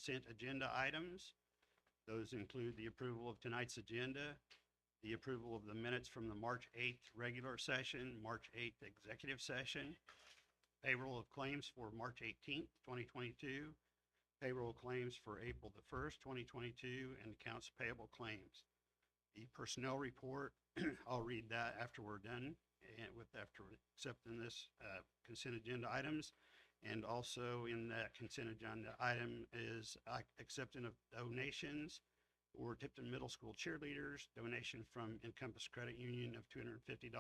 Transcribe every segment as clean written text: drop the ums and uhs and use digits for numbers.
consent agenda items. Those include the approval of tonight's agenda, the approval of the minutes from the March 8th regular session, March 8th executive session, payroll of claims for March 18th, 2022, payroll claims for April the 1st, 2022, and accounts payable claims. The personnel report, I'll read that after we're done and after accepting this consent agenda items. And also in that consent agenda item is accepting of donations for Tipton Middle School cheerleaders, donation from Encompass Credit Union of $250,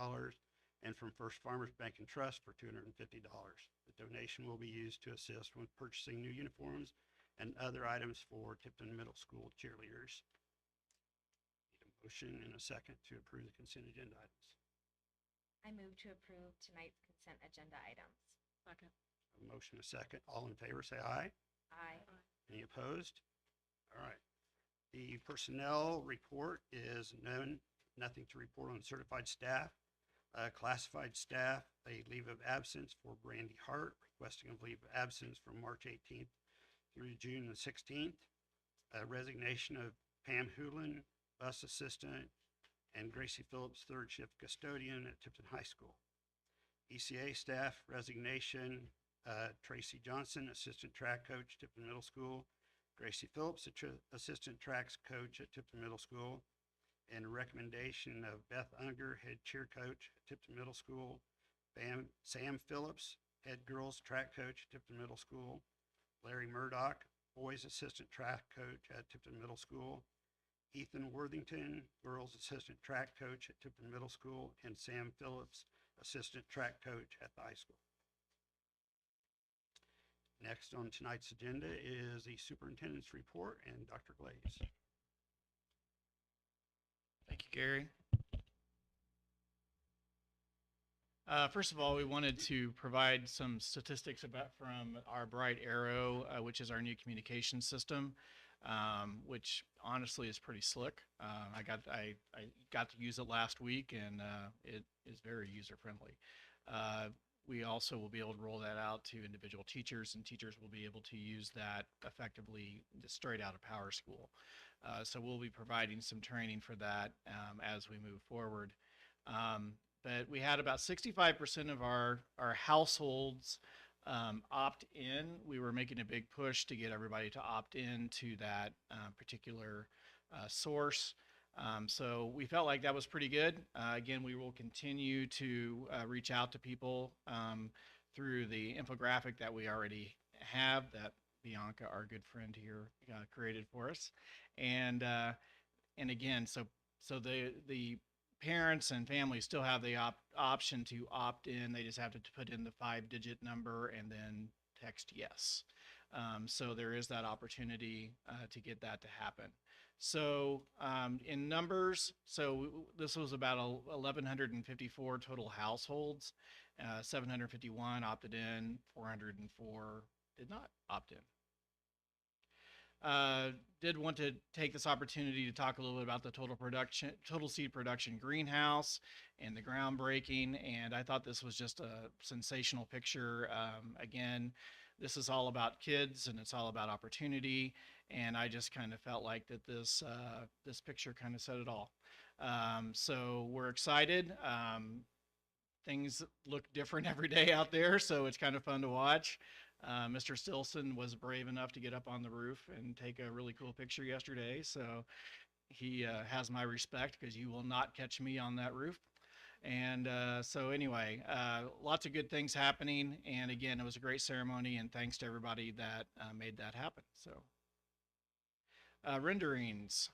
and from First Farmers Bank and Trust for $250. The donation will be used to assist with purchasing new uniforms and other items for Tipton Middle School cheerleaders. Need a motion and a second to approve the consent agenda items. I move to approve tonight's consent agenda items. Second. A motion and a second. All in favor, say aye. Aye. Any opposed? All right. The personnel report is nothing to report on certified staff. Classified staff, a leave of absence for Brandy Hart, requesting a leave of absence from March 18th through June the 16th. Resignation of Pam Hoolan, bus assistant, and Gracie Phillips, third shift custodian at Tipton High School. ECA staff resignation, Tracy Johnson, assistant track coach, Tipton Middle School, Gracie Phillips, assistant tracks coach at Tipton Middle School, and a recommendation of Beth Unger, head cheer coach at Tipton Middle School, Sam Phillips, head girls track coach at Tipton Middle School, Larry Murdoch, boys assistant track coach at Tipton Middle School, Ethan Worthington, girls assistant track coach at Tipton Middle School, and Sam Phillips, assistant track coach at the high school. Next on tonight's agenda is the superintendent's report and Dr. Glaze. Thank you, Gary. First of all, we wanted to provide some statistics from our Bright Arrow, which is our new communication system, which honestly is pretty slick. I got to use it last week, and it is very user friendly. We also will be able to roll that out to individual teachers, and teachers will be able to use that effectively just straight out of Power School. So we'll be providing some training for that as we move forward. But we had about 65% of our households opt in. We were making a big push to get everybody to opt in to that particular source. So we felt like that was pretty good. Again, we will continue to reach out to people through the infographic that we already have that Bianca, our good friend here, created for us. And again, so the parents and families still have the option to opt in. They just have to put in the 5-digit number and then text yes. So there is that opportunity to get that to happen. So in numbers, so this was about 1,154 total households, 751 opted in, 404 did not opt in. Did want to take this opportunity to talk a little bit about the total seed production greenhouse and the groundbreaking, and I thought this was just a sensational picture. Again, this is all about kids and it's all about opportunity, and I just kind of felt like that this picture kind of said it all. So we're excited. Things look different every day out there, so it's kind of fun to watch. Mr. Stilson was brave enough to get up on the roof and take a really cool picture yesterday, so he has my respect because you will not catch me on that roof. And so anyway, lots of good things happening, and again, it was a great ceremony, and thanks to everybody that made that happen. So renderings.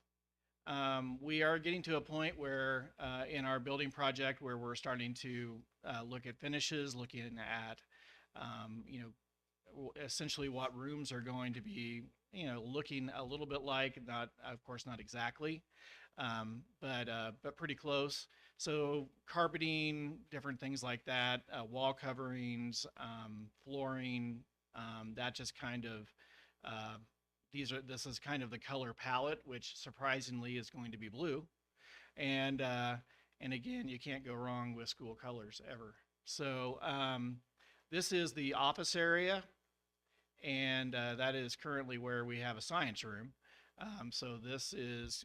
We are getting to a point where in our building project where we're starting to look at finishes, looking at essentially what rooms are going to be, looking a little bit like, not, of course, not exactly, but pretty close. So carpeting, different things like that, wall coverings, flooring, that just kind of, this is kind of the color palette, which surprisingly is going to be blue. And again, you can't go wrong with school colors ever. So this is the office area. and that is currently where we have a science room. So this is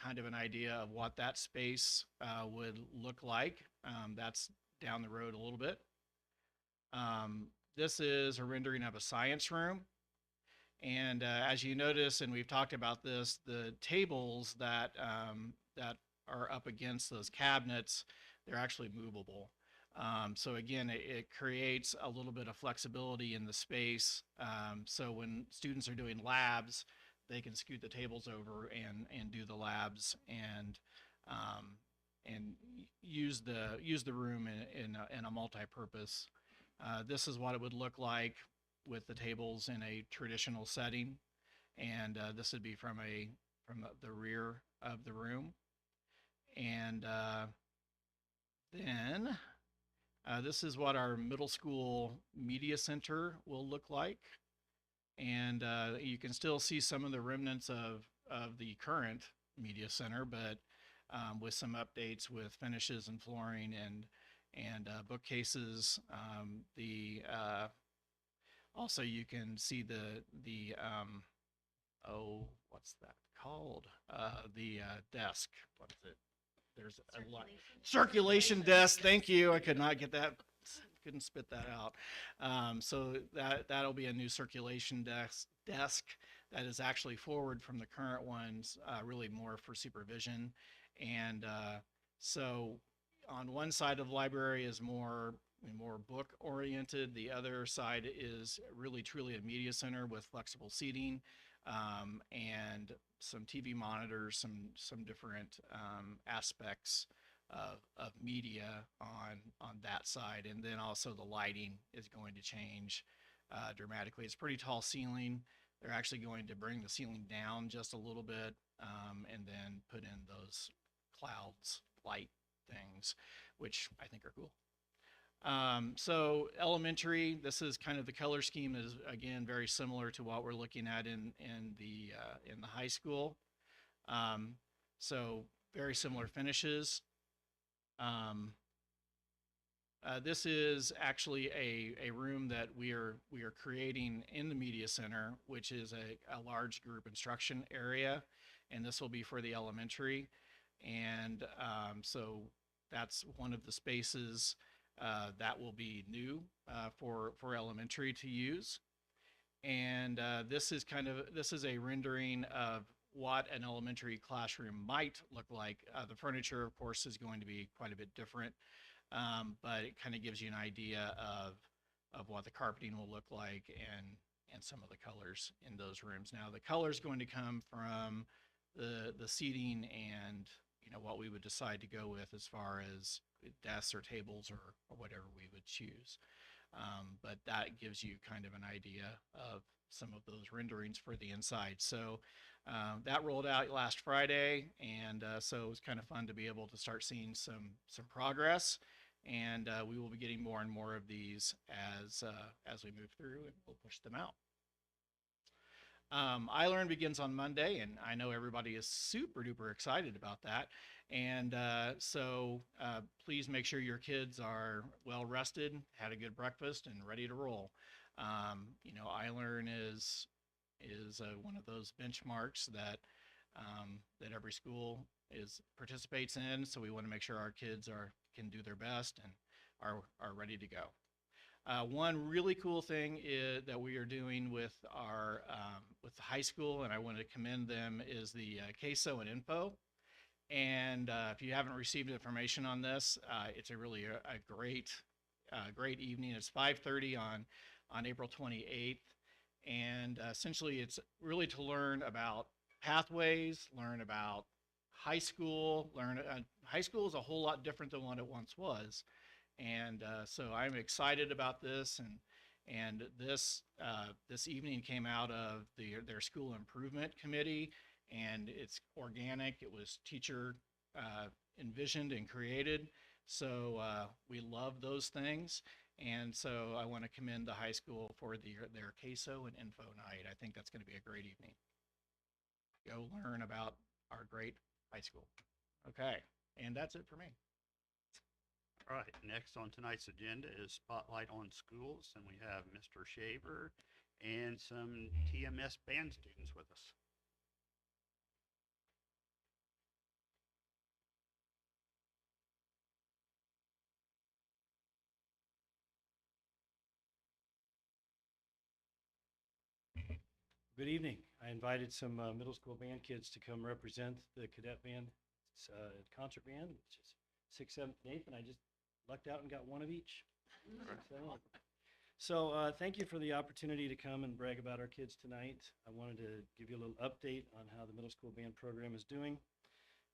kind of an idea of what that space would look like. That's down the road a little bit. This is a rendering of a science room. And as you notice, and we've talked about this, the tables that that are up against those cabinets, they're actually movable. So again, it creates a little bit of flexibility in the space. So when students are doing labs, they can scoot the tables over and do the labs and use the room in a multi-purpose. This is what it would look like with the tables in a traditional setting, and this would be from the rear of the room. And then this is what our middle school media center will look like. And you can still see some of the remnants of the current media center, but with some updates with finishes and flooring and bookcases. Also you can see the what's that called? The desk. What is it? There's a lot. Circulation desk. Thank you. I could not get that. Couldn't spit that out. So that'll be a new circulation desk that is actually forward from the current ones, really more for supervision. And so on one side of the library is more book oriented. The other side is really truly a media center with flexible seating and some TV monitors, some different aspects of media on that side. And then also the lighting is going to change dramatically. It's pretty tall ceiling. They're actually going to bring the ceiling down just a little bit and then put in those clouds light things, which I think are cool. So elementary, this is kind of the color scheme is again very similar to what we're looking at in the high school. So very similar finishes. This is actually a room that we are creating in the media center, which is a large group instruction area, and this will be for the elementary. And so that's one of the spaces that will be new for elementary to use. And this is a rendering of what an elementary classroom might look like. The furniture, of course, is going to be quite a bit different, but it kind of gives you an idea of what the carpeting will look like and some of the colors in those rooms. Now, the color is going to come from the seating and what we would decide to go with as far as desks or tables or whatever we would choose. But that gives you kind of an idea of some of those renderings for the inside. So that rolled out last Friday, and so it was kind of fun to be able to start seeing some progress. And we will be getting more and more of these as we move through, and we'll push them out. iLearn begins on Monday, and I know everybody is super duper excited about that. And so please make sure your kids are well rested, had a good breakfast, and ready to roll. iLearn is one of those benchmarks that every school participates in. So we want to make sure our kids can do their best and are ready to go. One really cool thing that we are doing with with the high school, and I want to commend them, is the queso and info. And if you haven't received information on this, it's a great evening. It's 5:30 on April 28th, and essentially it's really to learn about pathways, learn about high school. High school is a whole lot different than what it once was. And so I'm excited about this, and this evening came out of their school improvement committee, and it's organic. It was teacher envisioned and created. So we love those things, and so I want to commend the high school for their queso and info night. I think that's going to be a great evening. Go learn about our great high school. Okay, and that's it for me. All right, next on tonight's agenda is Spotlight on Schools, and we have Mr. Shaver and some TMS band students with us. Good evening. I invited some middle school band kids to come represent the cadet band, concert band, which is 6th, 7th, and 8th, and I just lucked out and got one of each. So thank you for the opportunity to come and brag about our kids tonight. I wanted to give you a little update on how the middle school band program is doing.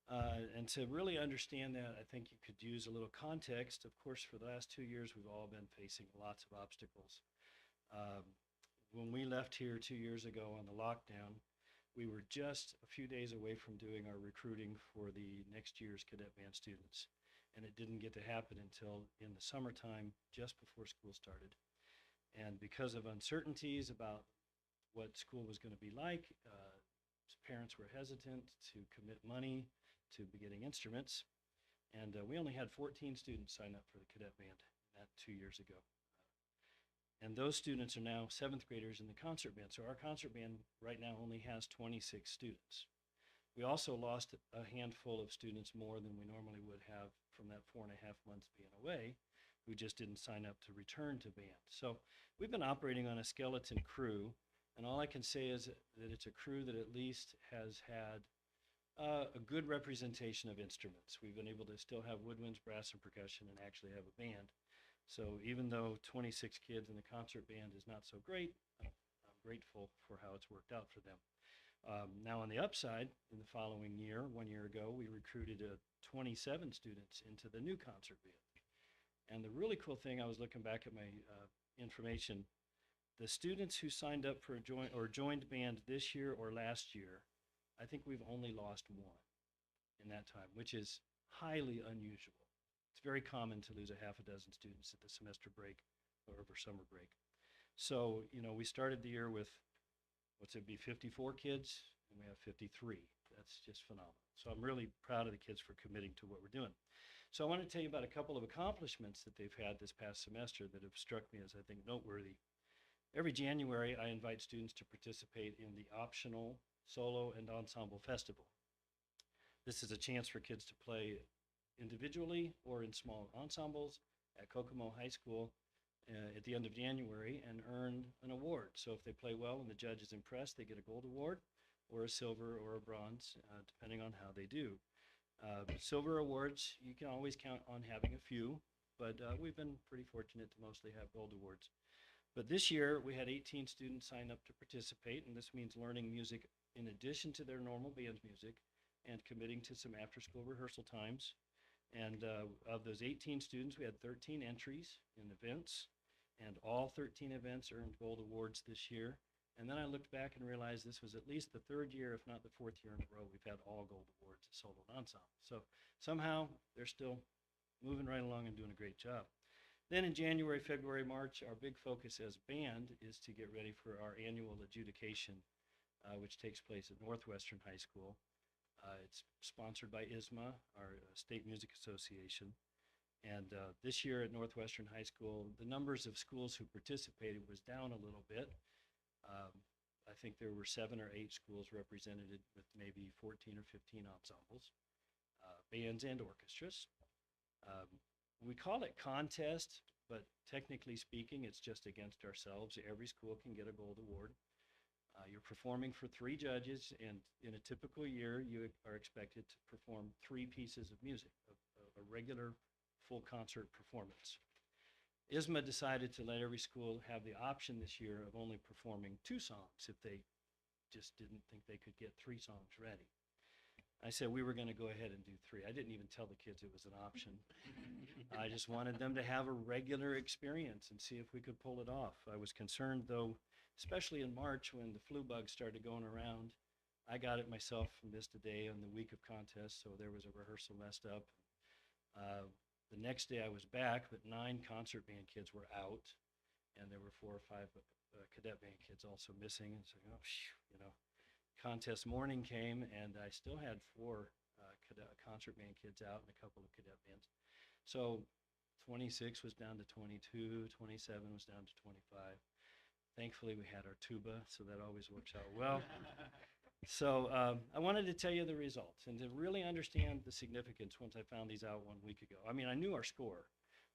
And to really understand that, I think you could use a little context. Of course, for the last 2 years, we've all been facing lots of obstacles. When we left here 2 years ago on the lockdown, we were just a few days away from doing our recruiting for the next year's cadet band students. And it didn't get to happen until in the summertime, just before school started. And because of uncertainties about what school was going to be like, parents were hesitant to commit money to be getting instruments. And we only had 14 students sign up for the cadet band that 2 years ago. And those students are now 7th graders in the concert band. So our concert band right now only has 26 students. We also lost a handful of students more than we normally would have from that 4.5 months being away, who just didn't sign up to return to band. So we've been operating on a skeleton crew, and all I can say is that it's a crew that at least has had a good representation of instruments. We've been able to still have woodwinds, brass, and percussion, and actually have a band. So even though 26 kids in the concert band is not so great, I'm grateful for how it's worked out for them. Now on the upside, in the following year, 1 year ago, we recruited 27 students into the new concert band. And the really cool thing, I was looking back at my information, the students who signed up for joined band this year or last year, I think we've only lost one in that time, which is highly unusual. It's very common to lose a half a dozen students at the semester break or over summer break. So, we started the year with, 54 kids, and we have 53. That's just phenomenal. So I'm really proud of the kids for committing to what we're doing. So I want to tell you about a couple of accomplishments that they've had this past semester that have struck me as, I think, noteworthy. Every January, I invite students to participate in the optional solo and ensemble festival. This is a chance for kids to play individually or in small ensembles at Kokomo High School at the end of January and earn an award. So if they play well and the judge is impressed, they get a gold award or a silver or a bronze, depending on how they do. Silver awards, you can always count on having a few, but we've been pretty fortunate to mostly have gold awards. But this year, we had 18 students sign up to participate, and this means learning music in addition to their normal band music and committing to some after-school rehearsal times. And of those 18 students, we had 13 entries in events, and all 13 events earned gold awards this year. And then I looked back and realized this was at least the 3rd year, if not the 4th year in a row, we've had all gold awards at solo and ensemble. So somehow they're still moving right along and doing a great job. Then in January, February, March, our big focus as band is to get ready for our annual adjudication, which takes place at Northwestern High School. It's sponsored by ISMA, our State Music Association. And this year at Northwestern High School, the numbers of schools who participated was down a little bit. I think there were 7 or 8 schools represented with maybe 14 or 15 ensembles, bands and orchestras. We call it contest, but technically speaking, it's just against ourselves. Every school can get a gold award. You're performing for 3 judges, and in a typical year, you are expected to perform 3 pieces of music, a regular full concert performance. ISMA decided to let every school have the option this year of only performing 2 songs if they just didn't think they could get 3 songs ready. I said we were going to go ahead and do 3. I didn't even tell the kids it was an option. I just wanted them to have a regular experience and see if we could pull it off. I was concerned, though, especially in March when the flu bug started going around. I got it myself and missed a day on the week of contest, so there was a rehearsal messed up. The next day I was back, but 9 concert band kids were out, and there were 4 or 5 cadet band kids also missing. And so, contest morning came, and I still had 4 concert band kids out and a couple of cadet bands. So 26 was down to 22, 27 was down to 25. Thankfully, we had our tuba, so that always works out well. So I wanted to tell you the results and to really understand the significance once I found these out 1 week ago. I mean, I knew our score,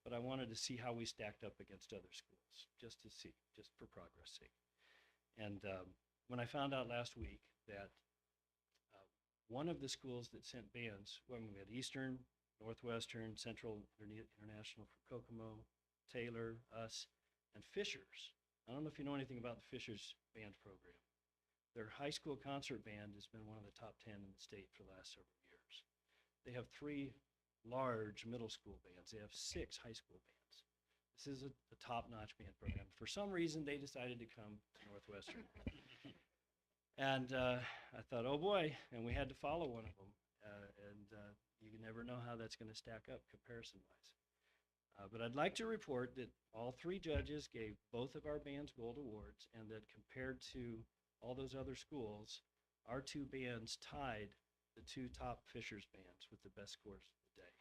but I wanted to see how we stacked up against other schools, just to see, just for progress sake. And when I found out last week that one of the schools that sent bands, when we had Eastern, Northwestern, Central International from Kokomo, Taylor, us, and Fishers. I don't know if you know anything about the Fishers band program. Their high school concert band has been one of the top 10 in the state for the last several years. They have 3 large middle school bands. They have 6 high school bands. This is a top-notch band program. For some reason, they decided to come to Northwestern. And I thought, oh boy, and we had to follow one of them. You never know how that's going to stack up comparison-wise. But I'd like to report that all 3 judges gave both of our bands gold awards, and that compared to all those other schools, our 2 bands tied the 2 top Fishers bands with the best scores of the day.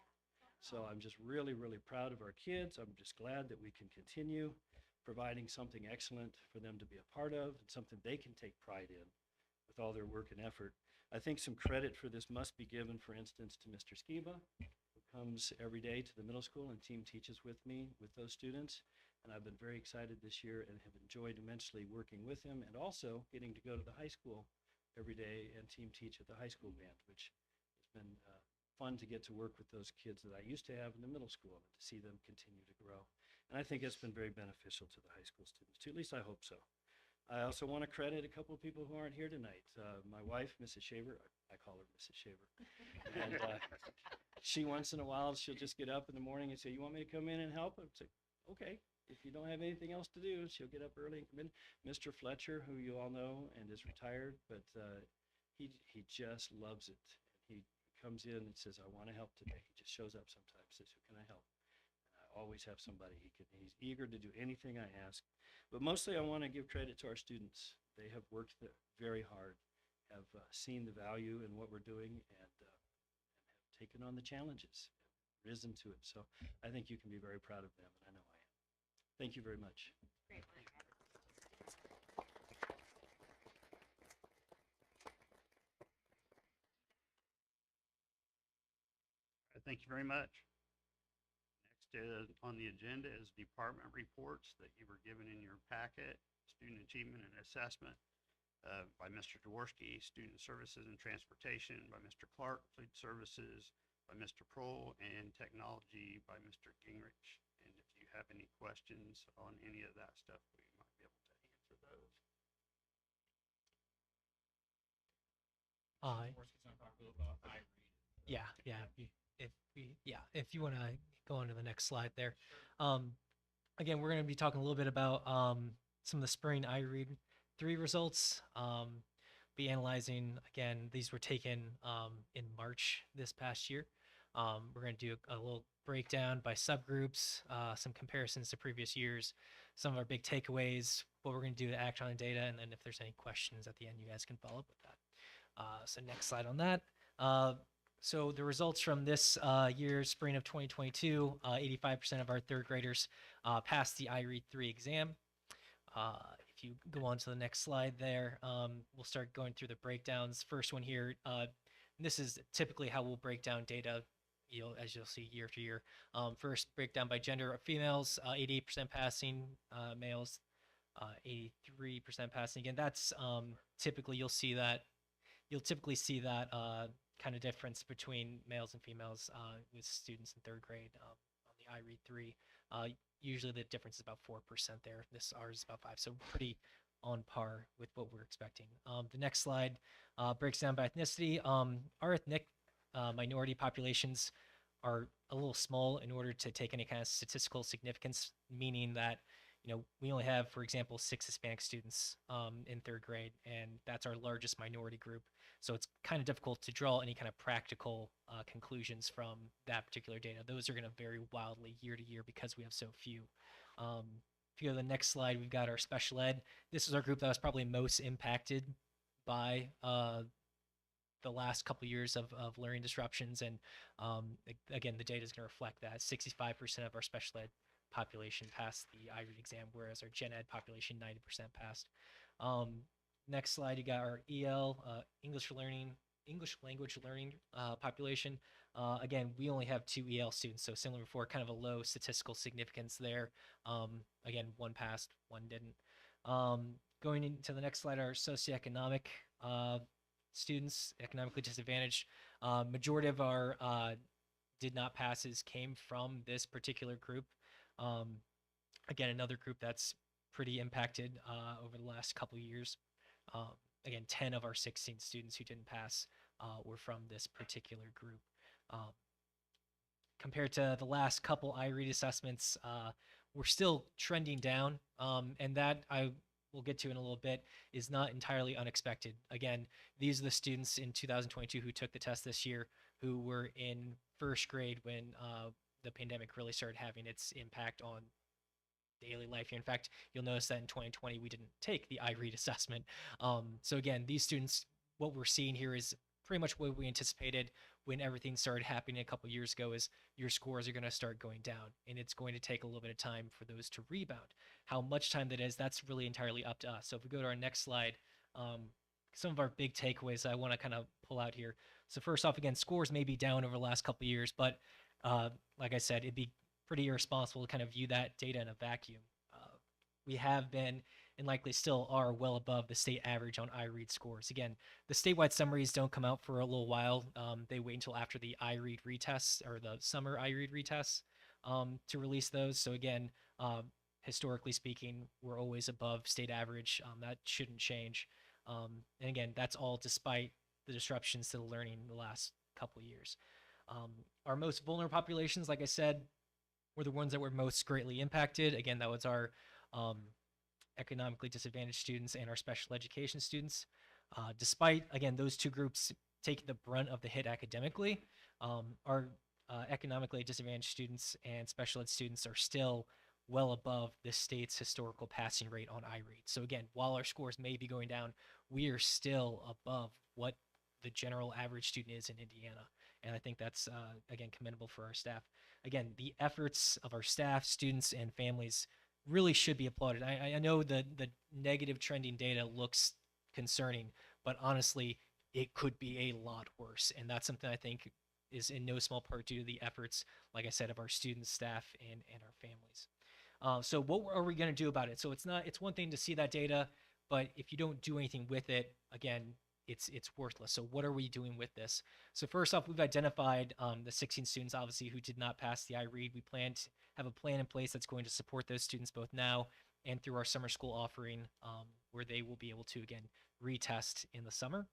So I'm just really, really proud of our kids. I'm just glad that we can continue providing something excellent for them to be a part of and something they can take pride in with all their work and effort. I think some credit for this must be given, for instance, to Mr. Skiba, who comes every day to the middle school and team teaches with me, with those students. And I've been very excited this year and have enjoyed immensely working with him, and also getting to go to the high school every day and team teach at the high school band, which has been fun to get to work with those kids that I used to have in the middle school and to see them continue to grow. And I think it's been very beneficial to the high school students too, at least I hope so. I also want to credit a couple of people who aren't here tonight. My wife, Mrs. Shaver, I call her Mrs. Shaver. And she once in a while, she'll just get up in the morning and say, you want me to come in and help? I'd say, okay. If you don't have anything else to do, she'll get up early and come in. Mr. Fletcher, who you all know and is retired, but he just loves it. He comes in and says, I want to help today. He just shows up sometimes, says, who can I help? And I always have somebody. He's eager to do anything I ask. But mostly I want to give credit to our students. They have worked very hard, have seen the value in what we're doing, and have taken on the challenges, risen to it. So I think you can be very proud of them, and I know I am. Thank you very much. Great work. Thank you very much. Next on the agenda is department reports that you were given in your packet. Student achievement and assessment by Mr. Dworsky, student services and transportation by Mr. Clark, food services by Mr. Prohl, and technology by Mr. Gingrich. And if you have any questions on any of that stuff, we might be able to answer those. If you want to go on to the next slide there. Again, we're going to be talking a little bit about some of the spring iRead 3 results. Be analyzing, again, these were taken in March this past year. We're going to do a little breakdown by subgroups, some comparisons to previous years, some of our big takeaways, what we're going to do to act on data, and then if there's any questions at the end, you guys can follow up with that. So next slide on that. So the results from this year's spring of 2022, 85% of our 3rd graders passed the iRead 3 exam. If you go on to the next slide there, we'll start going through the breakdowns. First one here, this is typically how we'll break down data, as you'll see year after year. First, breakdown by gender of females, 88% passing, males, 83% passing. Again, that's typically you'll typically see that kind of difference between males and females with students in 3rd grade on the iRead 3. Usually the difference is about 4% there. Ours is about 5%, so pretty on par with what we're expecting. The next slide breaks down by ethnicity. Our ethnic minority populations are a little small in order to take any kind of statistical significance, meaning that we only have, for example, 6 Hispanic students in 3rd grade, and that's our largest minority group. So it's kind of difficult to draw any kind of practical conclusions from that particular data. Those are going to vary wildly year to year because we have so few. If you go to the next slide, we've got our special ed. This is our group that was probably most impacted by the last couple of years of learning disruptions. And again, the data is going to reflect that. 65% of our special ed population passed the iRead exam, whereas our Gen Ed population 90% passed. Next slide, you got our EL, English language learning population. Again, we only have 2 EL students, so similar before, kind of a low statistical significance there. Again, 1 passed, 1 didn't. Going into the next slide, our socioeconomic students, economically disadvantaged. Majority of our did not passes came from this particular group. Again, another group that's pretty impacted over the last couple of years. Again, 10 of our 16 students who didn't pass were from this particular group. Compared to the last couple iRead assessments, we're still trending down, and that I will get to in a little bit is not entirely unexpected. Again, these are the students in 2022 who took the test this year who were in first grade when the pandemic really started having its impact on daily life here. In fact, you'll notice that in 2020 we didn't take the iRead assessment. So again, these students, what we're seeing here is pretty much what we anticipated when everything started happening a couple years ago, is your scores are going to start going down, and it's going to take a little bit of time for those to rebound. How much time that is, that's really entirely up to us. So if we go to our next slide, some of our big takeaways I want to kind of pull out here. So first off, again, scores may be down over the last couple of years, but like I said, it'd be pretty irresponsible to kind of view that data in a vacuum. We have been, and likely still are, well above the state average on iRead scores. Again, the statewide summaries don't come out for a little while. They wait until after the iRead retests, or the summer iRead retests, to release those. So again, historically speaking, we're always above state average. That shouldn't change. And again, that's all despite the disruptions to the learning in the last couple of years. Our most vulnerable populations, like I said, were the ones that were most greatly impacted. Again, that was our economically disadvantaged students and our special education students. Despite, again, those two groups taking the brunt of the hit academically, our economically disadvantaged students and special ed students are still well above the state's historical passing rate on iRead. So again, while our scores may be going down, we are still above what the general average student is in Indiana. And I think that's, again, commendable for our staff. Again, the efforts of our staff, students, and families really should be applauded. I know the negative trending data looks concerning, but honestly, it could be a lot worse. And that's something I think is in no small part due to the efforts, like I said, of our students, staff, and our families. So what are we going to do about it? So it's one thing to see that data, but if you don't do anything with it, again, it's worthless. So what are we doing with this? So first off, we've identified the 16 students, obviously, who did not pass the iRead. We plan to have a plan in place that's going to support those students both now and through our summer school offering, where they will be able to, again, retest in the summer.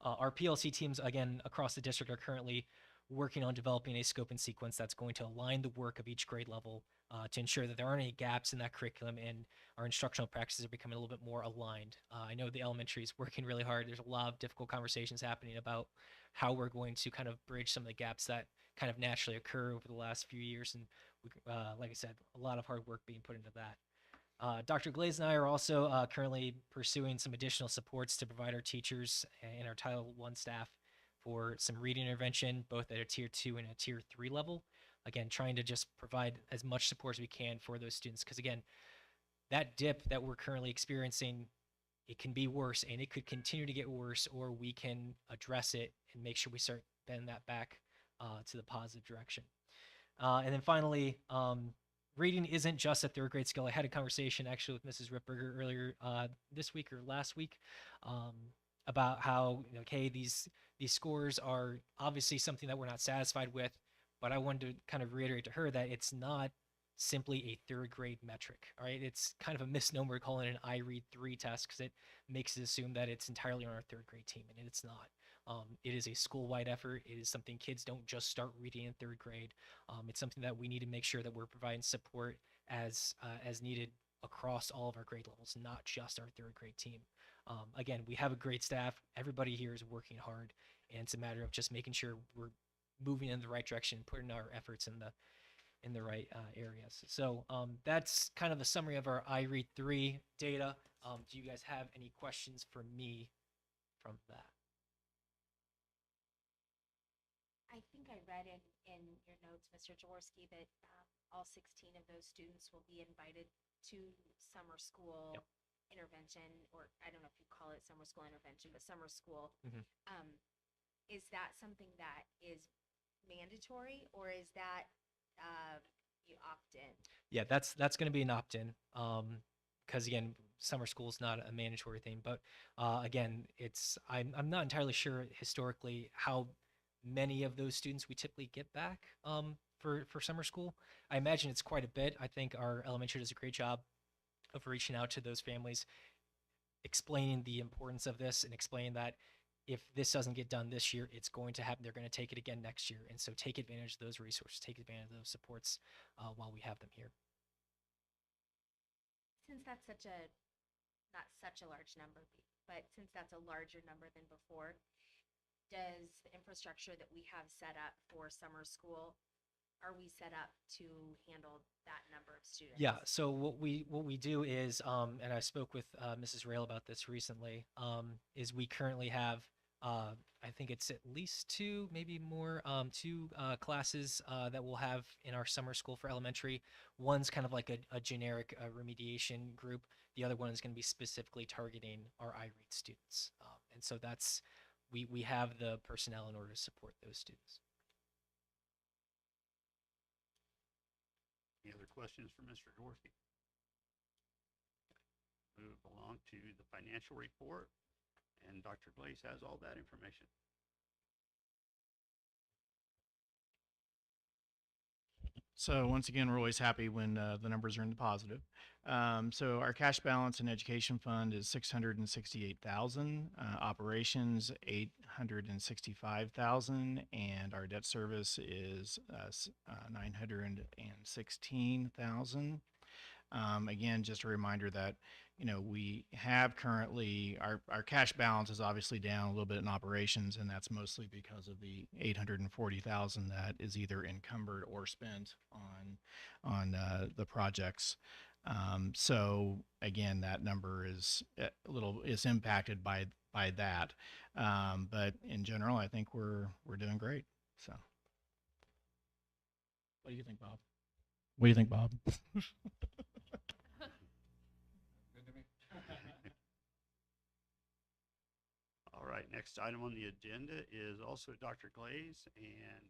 Our PLC teams, again, across the district are currently working on developing a scope and sequence that's going to align the work of each grade level to ensure that there aren't any gaps in that curriculum and our instructional practices are becoming a little bit more aligned. I know the elementary is working really hard. There's a lot of difficult conversations happening about how we're going to kind of bridge some of the gaps that kind of naturally occur over the last few years. And like I said, a lot of hard work being put into that. Dr. Glaze and I are also currently pursuing some additional supports to provide our teachers and our Title I staff for some reading intervention, both at a tier 2 and a tier 3 level. Again, trying to just provide as much support as we can for those students. Because again, that dip that we're currently experiencing, it can be worse and it could continue to get worse, or we can address it and make sure we start bending that back to the positive direction. And then finally, reading isn't just a third grade skill. I had a conversation actually with Mrs. Ripberger earlier this week or last week about how, okay, these scores are obviously something that we're not satisfied with, but I wanted to kind of reiterate to her that it's not simply a third grade metric. All right, it's kind of a misnomer calling it an iRead 3 test because it makes it assume that it's entirely on our third grade team, and it's not. It is a school-wide effort. It is something kids don't just start reading in third grade. It's something that we need to make sure that we're providing support as needed across all of our grade levels, not just our third grade team. Again, we have a great staff. Everybody here is working hard, and it's a matter of just making sure we're moving in the right direction, putting our efforts in the right areas. So that's kind of a summary of our iRead 3 data. Do you guys have any questions for me from that? I think I read in your notes, Mr. Jaworski, that all 16 of those students will be invited to summer school Yep. intervention, or I don't know if you call it summer school intervention, but summer school. Mhm. Is that something that is mandatory, or is that you opt in? Yeah, that's going to be an opt-in. Because again, summer school is not a mandatory thing. But again, I'm not entirely sure historically how many of those students we typically get back for summer school. I imagine it's quite a bit. I think our elementary does a great job of reaching out to those families, explaining the importance of this, and explaining that if this doesn't get done this year, it's going to happen. They're going to take it again next year, and so take advantage of those resources, take advantage of those supports while we have them here. Since that's not such a large number, but since that's a larger number than before, does the infrastructure that we have set up for summer school, are we set up to handle that number of students? Yeah. So what we do is, and I spoke with Mrs. Rail about this recently, is we currently have, I think it's at least two, maybe more, two classes that we'll have in our summer school for elementary. One's kind of like a generic remediation group. The other one is going to be specifically targeting our iRead students, and so we have the personnel in order to support those students. Any other questions for Mr. Dworski? Move along to the financial report, and Dr. Glaze has all that information. So once again, we're always happy when the numbers are in the positive. So our cash balance in education fund is 668,000, operations 865,000, and our debt service is 916,000. Again, just a reminder that, we have currently, our cash balance is obviously down a little bit in operations, and that's mostly because of the 840,000 that is either encumbered or spent on the projects. So again, that number is is impacted by that. But in general, I think we're doing great. So what do you think, Bob? What do you think, Bob? All right, next item on the agenda is also Dr. Glaze and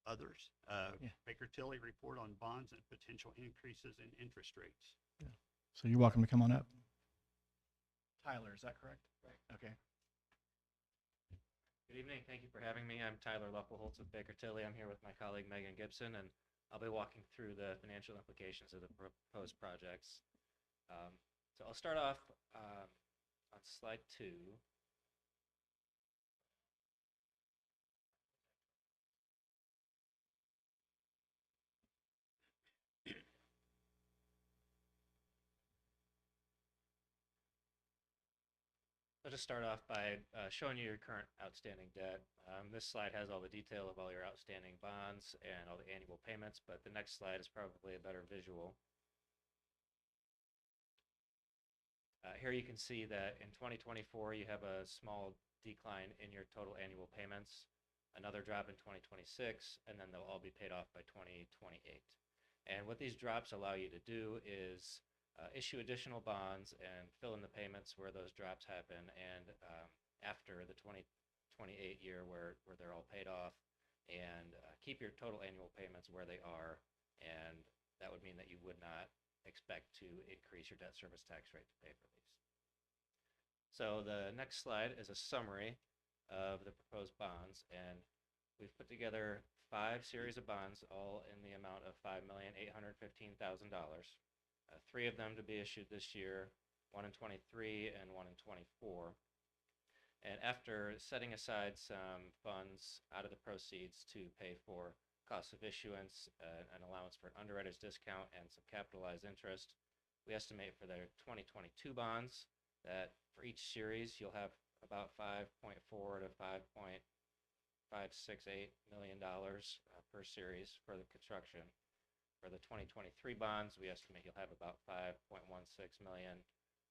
others. Yeah. Baker Tilly report on bonds and potential increases in interest rates. So you're welcome to come on up. Tyler, is that correct? Right. Okay. Good evening. Thank you for having me. I'm Tyler Leppelholtz with Baker Tilly. I'm here with my colleague Megan Gibson, and I'll be walking through the financial implications of the proposed projects. So I'll start off on slide 2. I'll just start off by showing you your current outstanding debt. This slide has all the detail of all your outstanding bonds and all the annual payments, but the next slide is probably a better visual. Here you can see that in 2024 you have a small decline in your total annual payments, another drop in 2026, and then they'll all be paid off by 2028. And what these drops allow you to do is issue additional bonds and fill in the payments where those drops happen, and after the 2028 year where they're all paid off, and keep your total annual payments where they are, and that would mean that you would not expect to increase your debt service tax rate to pay for these. So the next slide is a summary of the proposed bonds, and we've put together 5 series of bonds, all in the amount of $5,815,000. 3 of them to be issued this year, 1 in 23 and 1 in 24. And after setting aside some funds out of the proceeds to pay for costs of issuance, an allowance for an underwriter's discount, and some capitalized interest, we estimate for their 2022 bonds that for each series you'll have about $5.4 to $5.568 million per series for the construction. For the 2023 bonds, we estimate you'll have about $5.16 million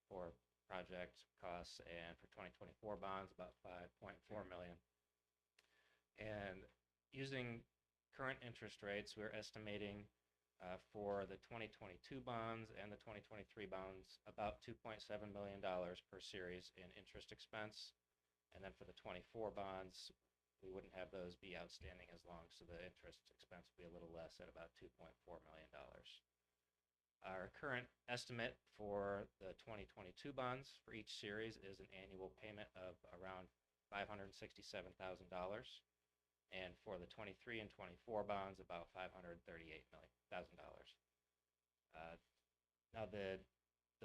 for project costs, and for 2024 bonds, about $5.4 million. And using current interest rates, we're estimating For the 2022 bonds and the 2023 bonds, about $2.7 million per series in interest expense. And then for the 24 bonds, we wouldn't have those be outstanding as long, so the interest expense would be a little less at about $2.4 million. Our current estimate for the 2022 bonds for each series is an annual payment of around $567,000. And for the 23 and 24 bonds, about $538,000. Now the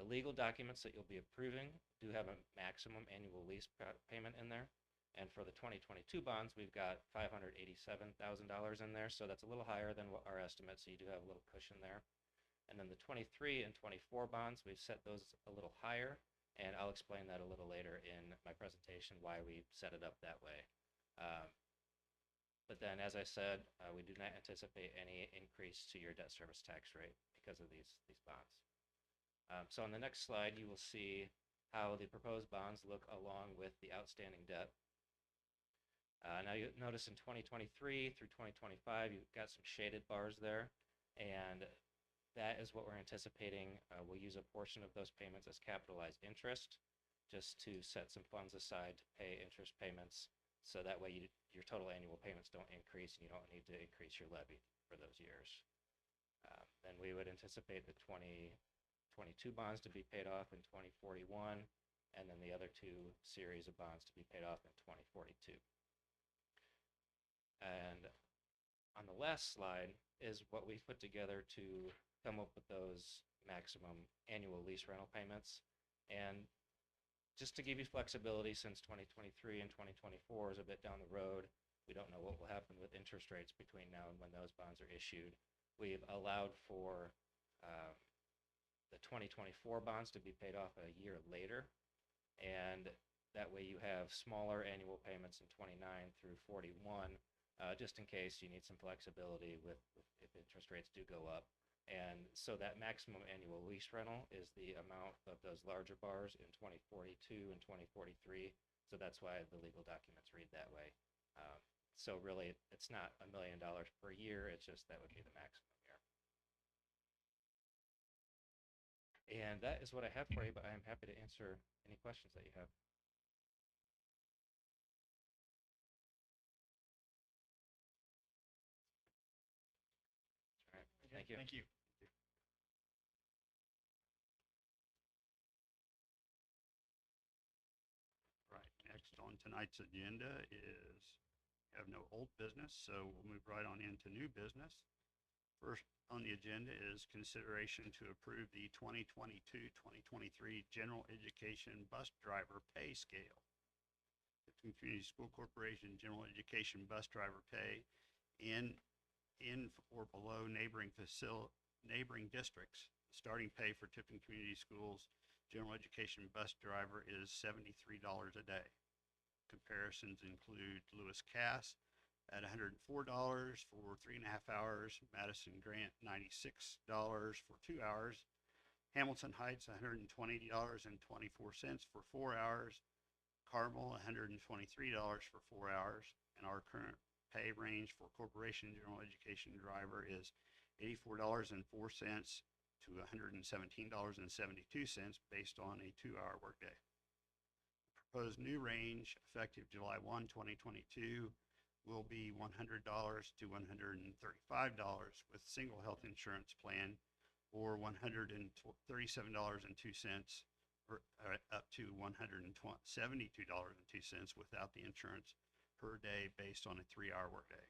legal documents that you'll be approving do have a maximum annual lease payment in there. And for the 2022 bonds, we've got $587,000 in there, so that's a little higher than what our estimate, so you do have a little cushion there. And then the 23 and 24 bonds, we've set those a little higher, and I'll explain that a little later in my presentation why we set it up that way. But then, as I said, we do not anticipate any increase to your debt service tax rate because of these bonds. So on the next slide, you will see how the proposed bonds look along with the outstanding debt. Now you notice in 2023 through 2025, you've got some shaded bars there, and that is what we're anticipating. We'll use a portion of those payments as capitalized interest, just to set some funds aside to pay interest payments, so that way your total annual payments don't increase and you don't need to increase your levy for those years. Then we would anticipate the 2022 bonds to be paid off in 2041, and then the other two series of bonds to be paid off in 2042. And on the last slide is what we've put together to come up with those maximum annual lease rental payments. And just to give you flexibility, since 2023 and 2024 is a bit down the road, we don't know what will happen with interest rates between now and when those bonds are issued. We've allowed for the 2024 bonds to be paid off a year later, and that way you have smaller annual payments in 29 through 41, just in case you need some flexibility with if interest rates do go up. And so that maximum annual lease rental is the amount of those larger bars in 2042 and 2043. So that's why the legal documents read that way. So really, it's not $1 million per year. It's just that would be the maximum year. And that is what I have for you, but I am happy to answer any questions that you have. All right. Thank you. Thank you. Right, next on tonight's agenda is, we have no old business, so we'll move right on into new business. First on the agenda is consideration to approve the 2022-2023 General Education Bus Driver Pay Scale. The Community School Corporation General Education Bus Driver Pay in or below neighboring districts. Starting pay for Tipton Community Schools General Education Bus Driver is $73 a day. Comparisons include Lewis Cass at $104 for 3.5 hours, Madison Grant $96 for 2 hours, Hamilton Heights $120.24 for 4 hours, Carmel $123 for 4 hours, and our current pay range for Corporation General Education Driver is $84.04 to $117.72 based on a 2-hour workday. Proposed new range effective July 1, 2022 will be $100 to $135 with single health insurance plan, or $137.02 or up to $172.02 without the insurance per day based on a 3-hour workday.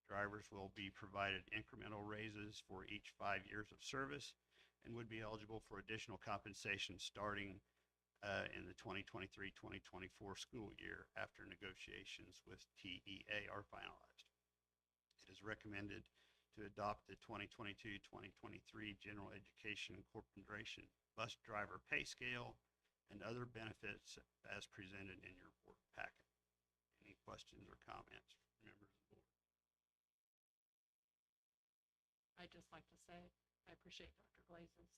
Drivers will be provided incremental raises for each 5 years of service and would be eligible for additional compensation starting in the 2023-2024 school year after negotiations with TEA are finalized. It is recommended to adopt the 2022-2023 General Education Corporation Bus Driver Pay Scale and other benefits as presented in your board packet. Any questions or comments from members of the board? I'd just like to say I appreciate Dr. Glaze's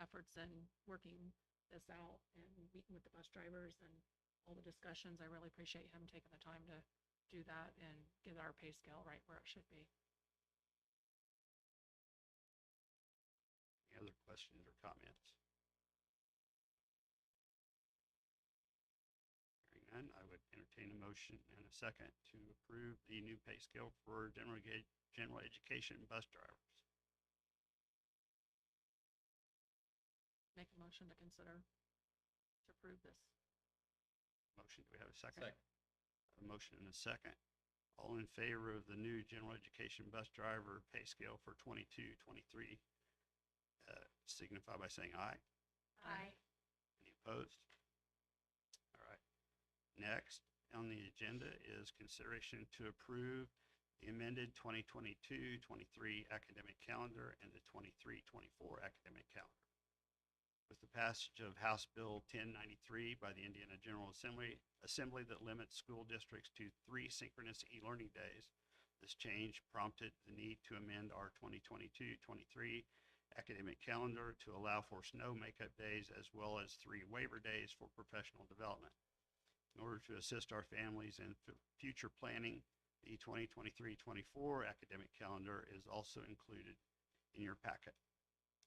efforts in working this out and meeting with the bus drivers and all the discussions. I really appreciate him taking the time to do that and get our pay scale right where it should be. other questions or comments? Hearing none, I would entertain a motion and a second to approve the new pay scale for general education bus drivers. Make a motion to consider to approve this. Motion, do we have a second? A motion and a second. All in favor of the new general education bus driver pay scale for 22-23, signify by saying aye. Aye. Any opposed? All right. Next on the agenda is consideration to approve the amended 2022-23 academic calendar and the 23-24 academic calendar. With the passage of House Bill 1093 by the Indiana General Assembly that limits school districts to 3 synchronous e-learning days, this change prompted the need to amend our 2022-23 academic calendar to allow for snow makeup days as well as 3 waiver days for professional development. In order to assist our families in future planning, the 2023-24 academic calendar is also included in your packet.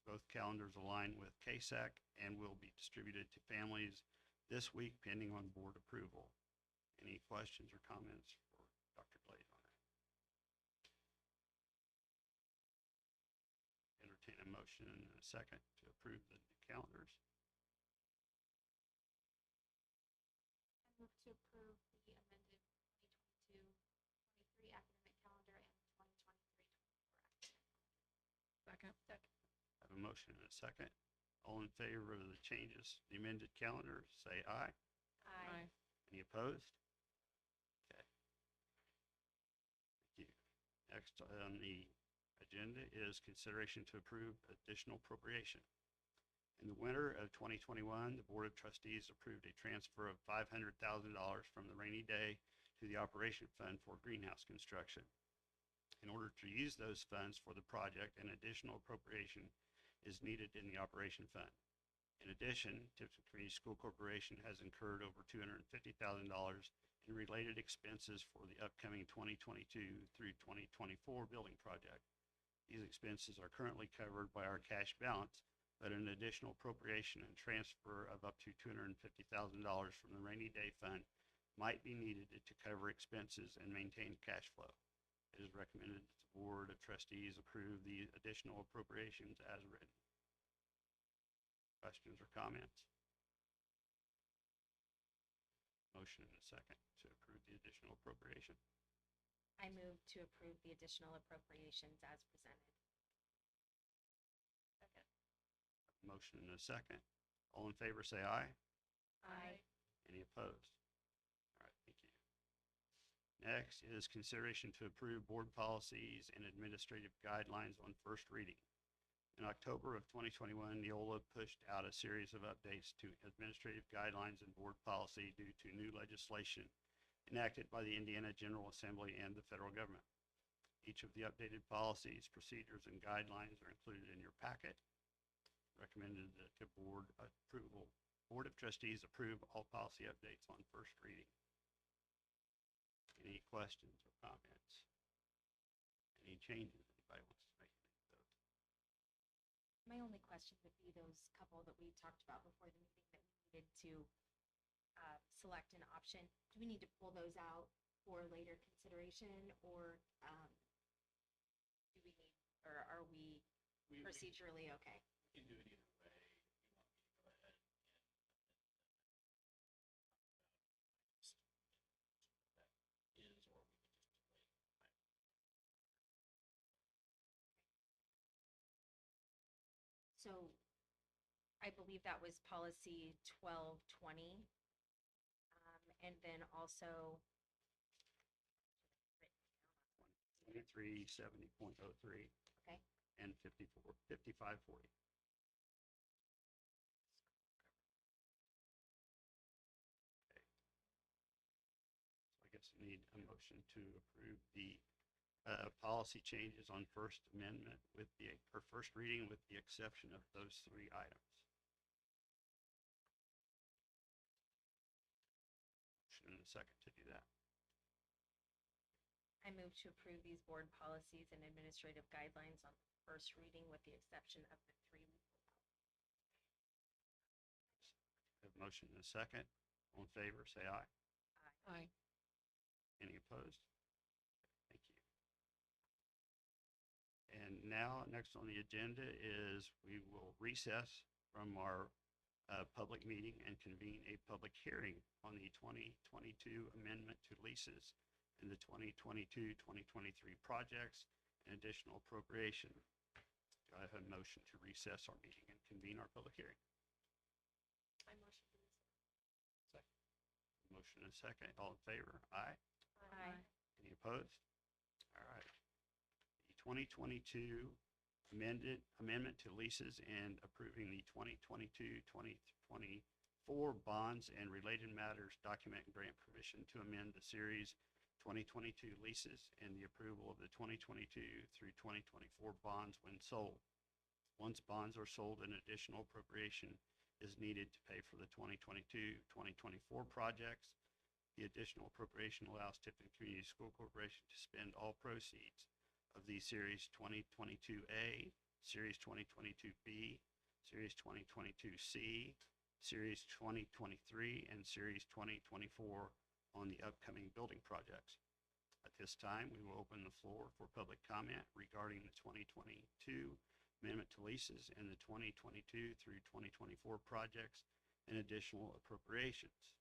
Both calendars align with KSAC and will be distributed to families this week pending on board approval. Any questions or comments for Dr. Glaze on that? Entertain a motion and a second to approve the calendars. I move to approve the amended 2022-23 academic calendar and 2023-24 academic calendar. Second. I have a motion and a second. All in favor of the changes, the amended calendar, say aye. Aye. Any opposed? Okay. Thank you. Next on the agenda is consideration to approve additional appropriation. In the winter of 2021, the Board of Trustees approved a transfer of $500,000 from the rainy day to the operation fund for greenhouse construction. In order to use those funds for the project, an additional appropriation is needed in the operation fund. In addition, Tippecanoe Community School Corporation has incurred over $250,000 in related expenses for the upcoming 2022 through 2024 building project. These expenses are currently covered by our cash balance, but an additional appropriation and transfer of up to $250,000 from the rainy day fund might be needed to cover expenses and maintain cash flow. It is recommended that the Board of Trustees approve the additional appropriations as written. Questions or comments? Motion and a second to approve the additional appropriation. I move to approve the additional appropriations as presented. Second. Motion and a second. All in favor say aye. Aye. Any opposed? All right, thank you. Next is consideration to approve board policies and administrative guidelines on first reading. In October of 2021, Neola pushed out a series of updates to administrative guidelines and board policy due to new legislation enacted by the Indiana General Assembly and the federal government. Each of the updated policies, procedures, and guidelines are included in your packet. Recommended that the Board of Trustees approve all policy updates on first reading. Any questions or comments? Any changes anybody wants to make? My only question would be those couple that we talked about before the meeting that we needed to select an option. Do we need to pull those out for later consideration, or do we need, or are we procedurally okay? We can do it either way. If you want me to go ahead and just that is, or we can just delay. So I believe that was policy 1220. And then also 2370.03 okay. and 5540. Okay. So I guess I need a motion to approve the policy changes on first amendment with first reading with the exception of those 3 items. Motion and a second to do that. I move to approve these board policies and administrative guidelines on first reading with the exception of the 3 a motion and a second. All in favor, say aye. Aye. Any opposed? Thank you. And now, next on the agenda is we will recess from our public meeting and convene a public hearing on the 2022 amendment to leases and the 2022-2023 projects and additional appropriation. Do I have a motion to recess our meeting and convene our public hearing? I motion to recess. Motion and second. All in favor? Aye. Aye. Any opposed? All right. The 2022 amendment to leases and approving the 2022-2024 bonds and related matters document and grant permission to amend the series 2022 leases and the approval of the 2022 through 2024 bonds when sold. Once bonds are sold, an additional appropriation is needed to pay for the 2022-2024 projects. The additional appropriation allows Tiffin Community School Corporation to spend all proceeds of the Series 2022A, Series 2022B, Series 2022C, Series 2023, and Series 2024 on the upcoming building projects. At this time, we will open the floor for public comment regarding the 2022 amendment to leases and the 2022 through 2024 projects and additional appropriations.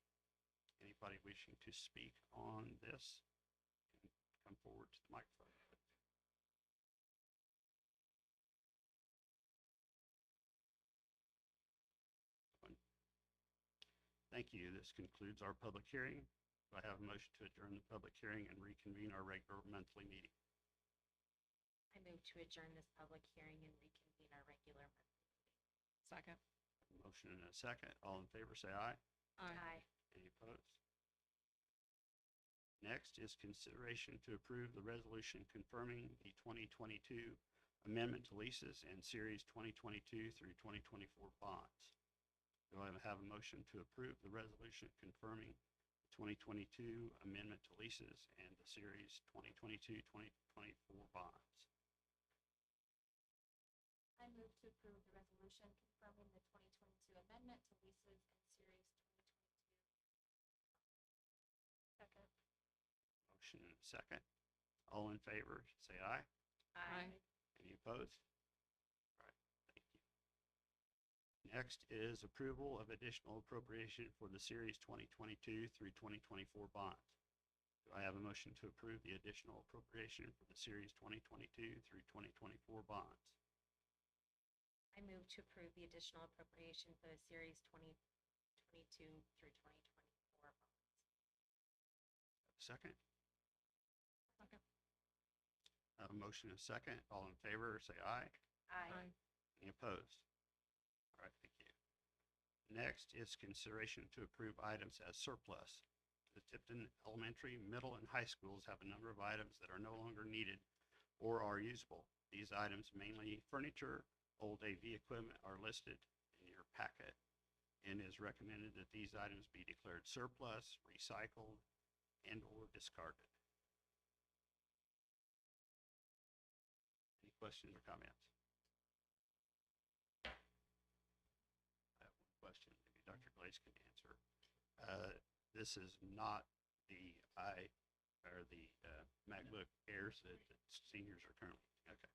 Anybody wishing to speak on this can come forward to the microphone. Thank you. This concludes our public hearing. Do I have a motion to adjourn the public hearing and reconvene our regular monthly meeting? I move to adjourn this public hearing and reconvene our regular monthly meeting. Second. Motion and a second. All in favor, say aye. Aye. Any opposed? Next is consideration to approve the resolution confirming the 2022 amendment to leases and Series 2022 through 2024 bonds. Do I have a motion to approve the resolution confirming the 2022 amendment to leases and the Series 2022-2024 bonds? I move to approve the resolution confirming the 2022 amendment to leases and Series 2022. Second. Motion and a second. All in favor, say aye. Aye. Any opposed? All right, thank you. Next is approval of additional appropriation for the Series 2022 through 2024 bonds. Do I have a motion to approve the additional appropriation for the Series 2022 through 2024 bonds? I move to approve the additional appropriation for the Series 2022 through 2024 bonds. Second. Second. I have a motion and a second. All in favor, say aye. Aye. Any opposed? All right, thank you. Next is consideration to approve items as surplus. The Tipton Elementary, Middle, and High Schools have a number of items that are no longer needed or are usable. These items, mainly furniture, old AV equipment, are listed in your packet and is recommended that these items be declared surplus, recycled, and/or discarded. Any questions or comments? I have one question, maybe Dr. Glaze can answer. This is not the MacBook Airs that seniors are currently, okay.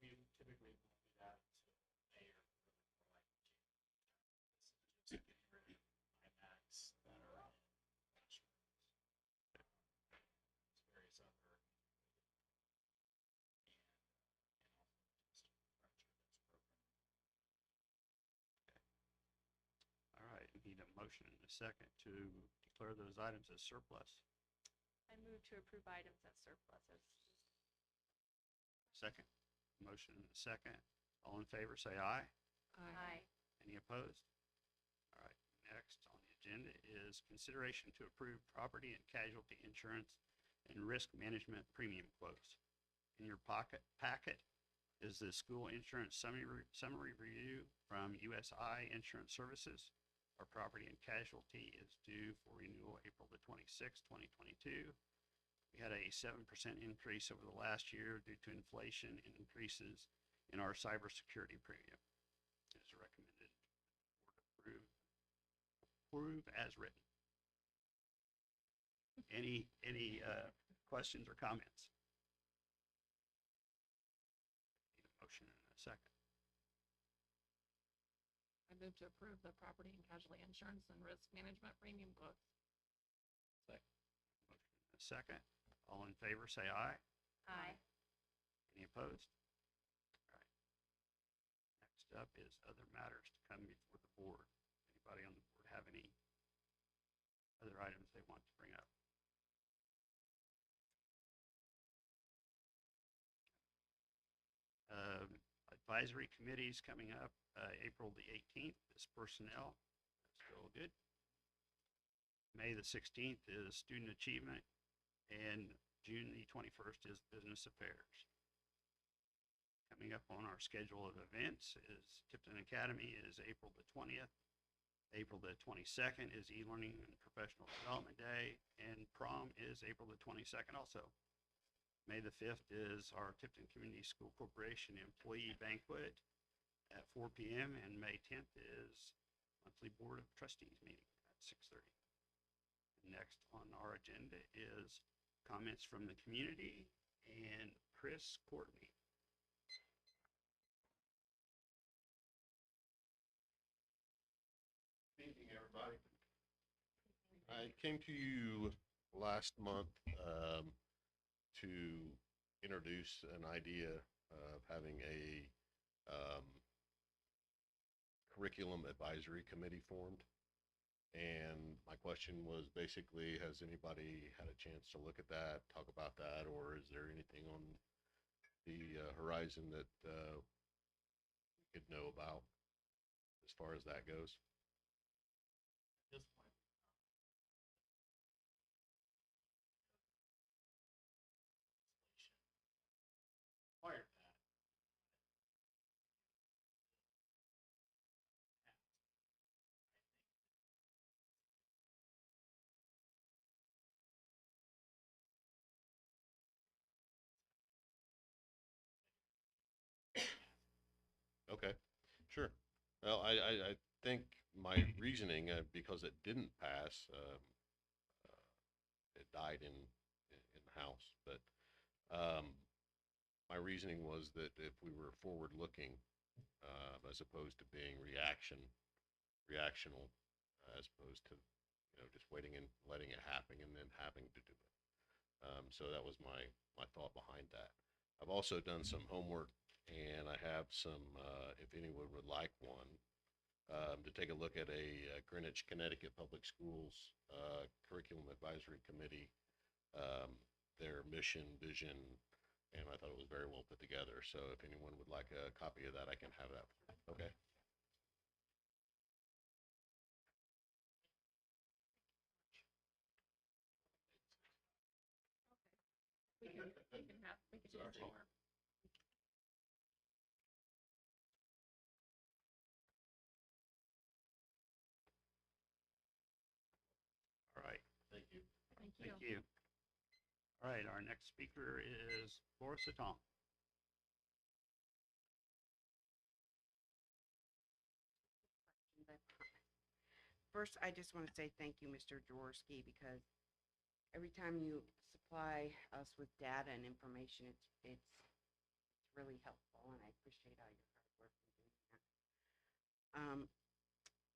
We typically won't do that until May or really more like June. This is just getting rid of iMacs that are in classrooms. Various other and also just furniture that's broken. All right, we need a motion and a second to declare those items as surplus. I move to approve items as surpluses. Second. Motion and a second. All in favor, say aye. Aye. Any opposed? All right, next on the agenda is consideration to approve property and casualty insurance and risk management premium quotes. In your packet is the school insurance summary review from USI Insurance Services. Our property and casualty is due for renewal April the 26th, 2022. We had a 7% increase over the last year due to inflation and increases in our cybersecurity premium. It is recommended the board approve approve as written. Any questions or comments? Need a motion and a second. I move to approve the property and casualty insurance and risk management premium quotes. Motion and a second. All in favor, say aye. Aye. Any opposed? All right. Next up is other matters to come before the board. Anybody on the board have any other items they want to bring up? Advisory committees coming up, April the 18th is personnel. That's still good. May the 16th is student achievement, and June the 21st is business affairs. Coming up on our schedule of events is Tipton Academy is April the 20th. April the 22nd is e-learning and professional development day, and prom is April the 22nd also. May the 5th is our Tipton Community School Corporation employee banquet at 4 p.m. and May 10th is monthly Board of Trustees meeting at 6:30. Next on our agenda is comments from the community and Chris Courtney. Good evening, everybody. I came to you last month to introduce an idea of having a curriculum advisory committee formed. And my question was basically, has anybody had a chance to look at that, talk about that, or is there anything on the horizon that we could know about as far as that goes? At this point, prior to that, Okay, sure. Well, I think my reasoning, because it didn't pass, it died in the House, but my reasoning was that if we were forward-looking, as opposed to being reactional, as opposed to, just waiting and letting it happen and then having to do it. So that was my thought behind that. I've also done some homework, and I have some, if anyone would like one, to take a look at a Greenwich, Connecticut Public Schools Curriculum Advisory Committee, their mission, vision, and I thought it was very well put together. So if anyone would like a copy of that, I can have that. Okay. We can do more. All right, Thank you. Thank you. thank you. All right, our next speaker is Laura Satom. First, I just want to say thank you, Mr. Jaworski, because every time you supply us with data and information, it's really helpful, and I appreciate all your hard work in doing that.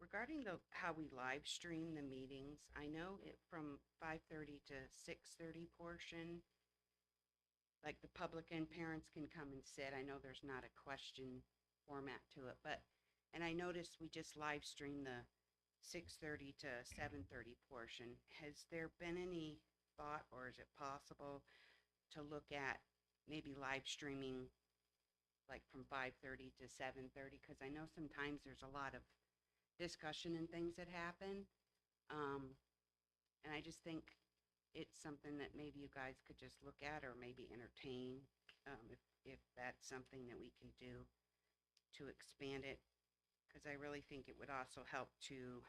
Regarding how we live stream the meetings, I know it from 5:30 to 6:30 portion, like the public and parents can come and sit. I know there's not a question format to it, and I noticed we just live stream the 6:30 to 7:30 portion. Has there been any thought, or is it possible to look at maybe live streaming like from 5:30 to 7:30? Because I know sometimes there's a lot of discussion and things that happen. And I just think it's something that maybe you guys could just look at or maybe entertain, if that's something that we can do to expand it. Because I really think it would also help to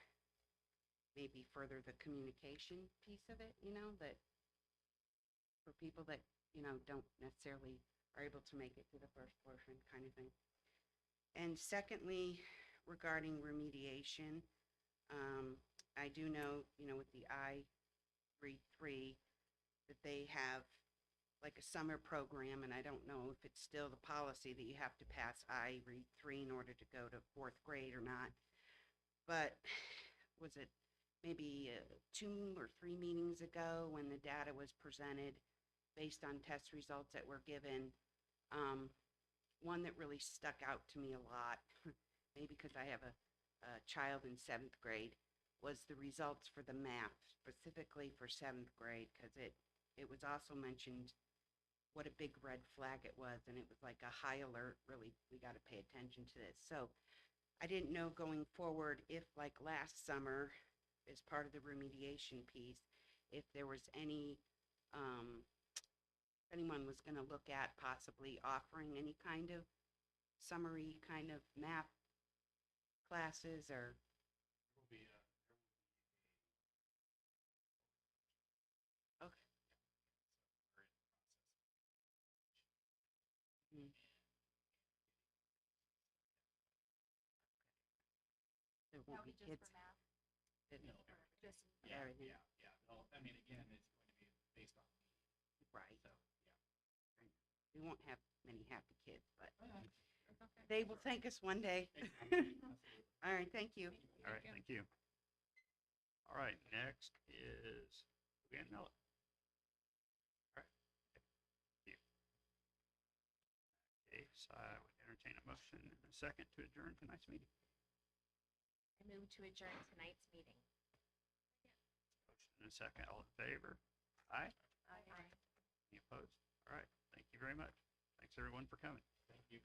maybe further the communication piece of it, that for people that, don't necessarily are able to make it to the first portion kind of thing. And secondly, regarding remediation, I do know, with the I Read 3, that they have like a summer program, and I don't know if it's still the policy that you have to pass I Read 3 in order to go to 4th grade or not. But was it maybe 2 or 3 meetings ago when the data was presented based on test results that were given? One that really stuck out to me a lot, maybe because I have a child in 7th grade, was the results for the math, specifically for 7th grade, because it was also mentioned what a big red flag it was, and it was like a high alert, really, we got to pay attention to this. So I didn't know going forward if, like last summer, as part of the remediation piece, if there was any, anyone was going to look at possibly offering any kind of summary kind of math classes or. There will be a Okay. we're in the process. Mm. There won't be kids. that- No, Just Yeah, everything. yeah. Well, I mean, again, it's going to be based on need. Right. So, yeah. We won't have many happy kids, but Okay. they will thank us one day. Absolutely. All right, thank you. All right, thank you. All right, next is Leanne Miller. All right. Thank you. Okay, so I would entertain a motion and a second to adjourn tonight's meeting. I move to adjourn tonight's meeting. Motion and a second, all in favor? Aye? Aye. Any opposed? All right, thank you very much. Thanks everyone for coming. Thank you.